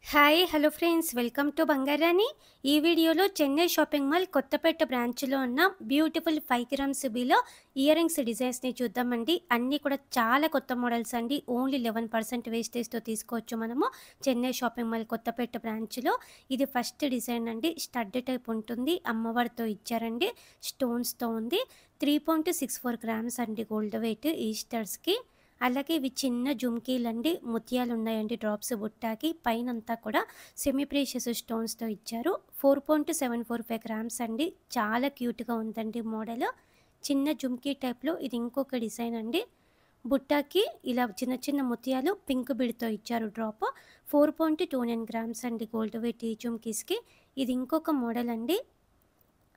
Hi hello friends welcome to Bangarani. ఈ వీడియోలో Chennai shopping mall Kothapet బ్రాంచ్లో ఉన్న beautiful 5 grams below earrings డిజైన్స్ని చూద్దామండి. అన్నీ కూడా చాలా కొత్త మోడల్స్ అండి. ఓన్లీ 11% వేస్టేజ్తో తీసుకోవచ్చు మనము చెన్నై షాపింగ్ మాల్ కొత్తపేట బ్రాంచ్లో. ఇది ఫస్ట్ డిజైన్ అండి. స్టడ్ టైప్ ఉంటుంది, అమ్మవారితో ఇచ్చారండి, స్టోన్స్తో ఉంది. 3.64 గ్రామ్స్ అండి గోల్డ్ వెయిట్ ఈస్టర్స్కి. అలాగే ఇవి చిన్న జుమ్కీలండి, ముత్యాలు ఉన్నాయండి డ్రాప్స్ బుట్టాకి. పైనంతా కూడా సెమీ ప్రీషియస్ స్టోన్స్తో ఇచ్చారు. 4.745 గ్రామ్స్ అండి. చాలా క్యూట్గా ఉందండి మోడల్. చిన్న జుమ్కీ టైప్లో ఇది ఇంకొక డిజైన్ అండి. బుట్టాకి ఇలా చిన్న చిన్న ముత్యాలు పింక్ బిడ్తో ఇచ్చారు డ్రాప్. 4.29 గ్రామ్స్ అండి గోల్డ్ వెయిట్ ఈ జుమ్కీస్కి. ఇది ఇంకొక మోడల్ అండి.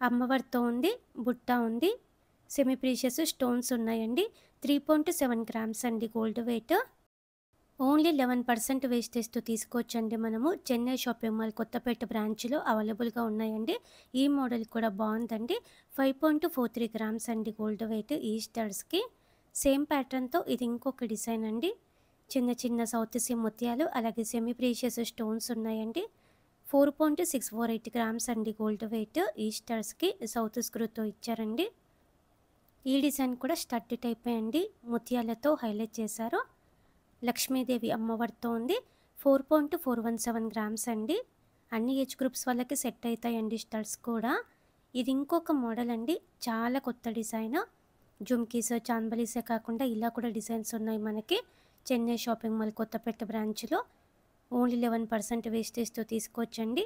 అమ్మవారితో ఉంది, బుట్ట ఉంది, సెమీ ప్రీషియస్ స్టోన్స్ ఉన్నాయండి. 3.7 గ్రామ్స్ అండి గోల్డ్ వెయిట్. ఓన్లీ 11% వేస్టేజ్తో తీసుకోవచ్చండి మనము చెన్నై షాపింగ్ మాల్ కొత్తపేట బ్రాంచ్లో అవైలబుల్గా ఉన్నాయండి. ఈ మోడల్ కూడా బాగుందండి. 5.43 గ్రామ్స్ అండి గోల్డ్ వెయిట్ ఈస్టర్స్కి. సేమ్ ప్యాటర్న్తో ఇది ఇంకొక డిజైన్ అండి. చిన్న చిన్న సౌత్ సీ ముత్యాలు అలాగే సెమీ ప్రీషియస్ స్టోన్స్ ఉన్నాయండి. 4.648 గ్రామ్స్ అండి గోల్డ్ వెయిట్ ఈస్టర్స్కి. సౌత్ స్క్రూతో ఇచ్చారండి. ఈ డిజైన్ కూడా స్టడ్ టైపే అండి, ముత్యాలతో హైలైట్ చేశారు. లక్ష్మీదేవి అమ్మవారితో ఉంది. 4.417 గ్రామ్స్ అండి. అన్ని ఏజ్ గ్రూప్స్ వాళ్ళకి సెట్ అవుతాయండి స్టడ్స్ కూడా. ఇది ఇంకొక మోడల్ అండి, చాలా కొత్త డిజైన్. జుమ్కీస్ చాందబలీసే కాకుండా ఇలా కూడా డిజైన్స్ ఉన్నాయి మనకి చెన్నై షాపింగ్ మాల్ కొత్తపేట బ్రాంచ్లో. ఓన్లీ 11% వేస్టేజ్తో తీసుకోవచ్చండి.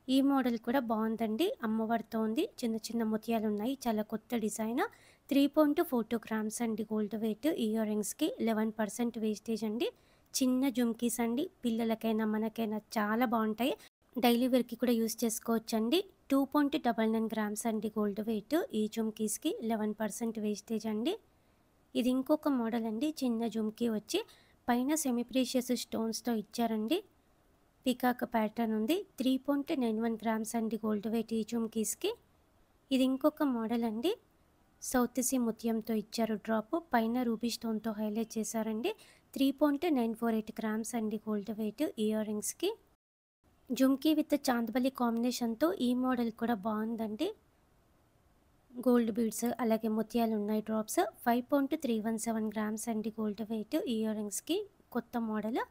ఈ మోడల్ కూడా బాగుందండి, అమ్మవారితో ఉంది, చిన్న చిన్న ముత్యాలు ఉన్నాయి, చాలా కొత్త డిజైన్. 3.42 గ్రామ్స్ అండి గోల్డ్ వెయిట్ ఇయర్ రింగ్స్కి. 11% వేస్టేజ్ అండి. చిన్న జుమ్కీస్ అండి, పిల్లలకైనా మనకైనా చాలా బాగుంటాయి. డైలీ వేర్కి కూడా యూస్ చేసుకోవచ్చండి. 2.99 గ్రామ్స్ అండి గోల్డ్ వెయిట్ ఈ జుమ్కీస్కి. 11% వేస్టేజ్ అండి. ఇది ఇంకొక మోడల్ అండి. చిన్న జుమ్కీ వచ్చి పైన సెమీ ప్రీషియస్ స్టోన్స్తో ఇచ్చారండి. పికాక్ ప్యాటర్న్ ఉంది. 3.91 గ్రామ్స్ అండి గోల్డ్ వెయిట్ ఈ జుమ్కీస్కి. ఇది ఇంకొక మోడల్ అండి. సౌత్ సీ ముత్యంతో ఇచ్చారు డ్రాప్, పైన రూబీ స్టోన్తో హైలైట్ చేశారండి. 3.948 గ్రామ్స్ అండి గోల్డ్ వెయిట్ ఇయర్ రింగ్స్కి. జుమ్కీ విత్ చాందబలి కాంబినేషన్తో ఈ మోడల్ కూడా బాగుందండి. గోల్డ్ బీడ్స్ అలాగే ముత్యాలు ఉన్నాయి డ్రాప్స్. 5.317 గ్రామ్స్ అండి గోల్డ్ వెయిట్ ఇయర్ రింగ్స్కి. కొత్త మోడల్.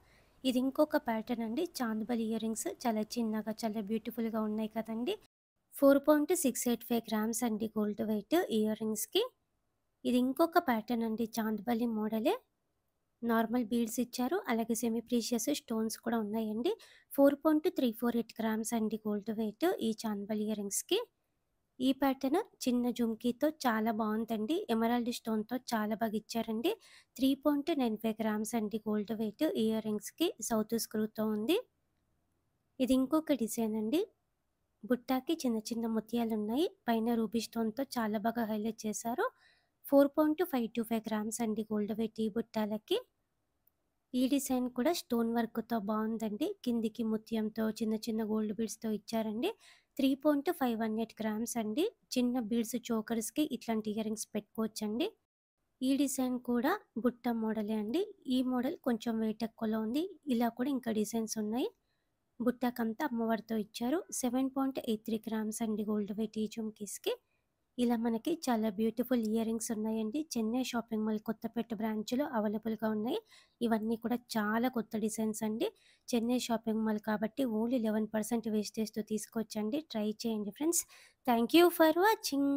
ఇది ఇంకొక ప్యాటర్న్ అండి. చాందబలి ఇయర్ రింగ్స్ చాలా చిన్నగా చాలా బ్యూటిఫుల్గా ఉన్నాయి కదండి. 4.685 గ్రామ్స్ అండి గోల్డ్ వెయిట్ ఇయర్ రింగ్స్కి. ఇది ఇంకొక ప్యాటర్న్ అండి, చాందబలి మోడలే. నార్మల్ బీడ్స్ ఇచ్చారు అలాగే సెమీ ప్రీషియస్ స్టోన్స్ కూడా ఉన్నాయండి. 4.348 గ్రామ్స్ అండి గోల్డ్ వెయిట్ ఈ చాందబలి ఇయర్ రింగ్స్కి. ఈ ప్యాటర్న్ చిన్న జుమ్కీతో చాలా బాగుందండి. ఎమరాల్డ్ స్టోన్తో చాలా బాగా ఇచ్చారండి. 3.95 గ్రామ్స్ అండి గోల్డ్ వెయిట్ ఇయర్ రింగ్స్కి. సౌత్ స్క్రూతో ఉంది. ఇది ఇంకొక డిజైన్ అండి. బుట్టాకి చిన్న చిన్న ముత్యాలు ఉన్నాయి, పైన రూబీ స్టోన్తో చాలా బాగా హైలైట్ చేశారు. 4.525 గ్రామ్స్ అండి గోల్డ్ వెయిట్ ఈ బుట్టాలకి. ఈ డిజైన్ కూడా స్టోన్ వర్క్తో బాగుందండి. కిందికి ముత్యంతో చిన్న చిన్న గోల్డ్ బీడ్స్తో ఇచ్చారండి. 3.518 గ్రామ్స్ అండి. చిన్న బీడ్స్ చోకర్స్కి ఇట్లాంటి ఇయర్ రింగ్స్ పెట్టుకోవచ్చండి. ఈ డిజైన్ కూడా బుట్ట మోడలే అండి. ఈ మోడల్ కొంచెం వెయిట్ ఎక్కువలో ఉంది. ఇలా కూడా ఇంకా డిజైన్స్ ఉన్నాయి. బుట్టాకంతా అమ్మవారితో ఇచ్చారు. 7.83 గ్రామ్స్ అండి గోల్డ్ వెయిట్ ఈ జుమ్కీస్కి. ఇలా మనకి చాలా బ్యూటిఫుల్ ఇయర్ రింగ్స్ ఉన్నాయండి. చెన్నై షాపింగ్ మాల్ కొత్తపేట బ్రాంచ్లో అవైలబుల్గా ఉన్నాయి. ఇవన్నీ కూడా చాలా కొత్త డిజైన్స్ అండి. చెన్నై షాపింగ్ మాల్ కాబట్టి ఓన్లీ 11% వేస్టేజ్తో తీసుకోవచ్చండి. ట్రై చేయండి friends. Thank you for watching.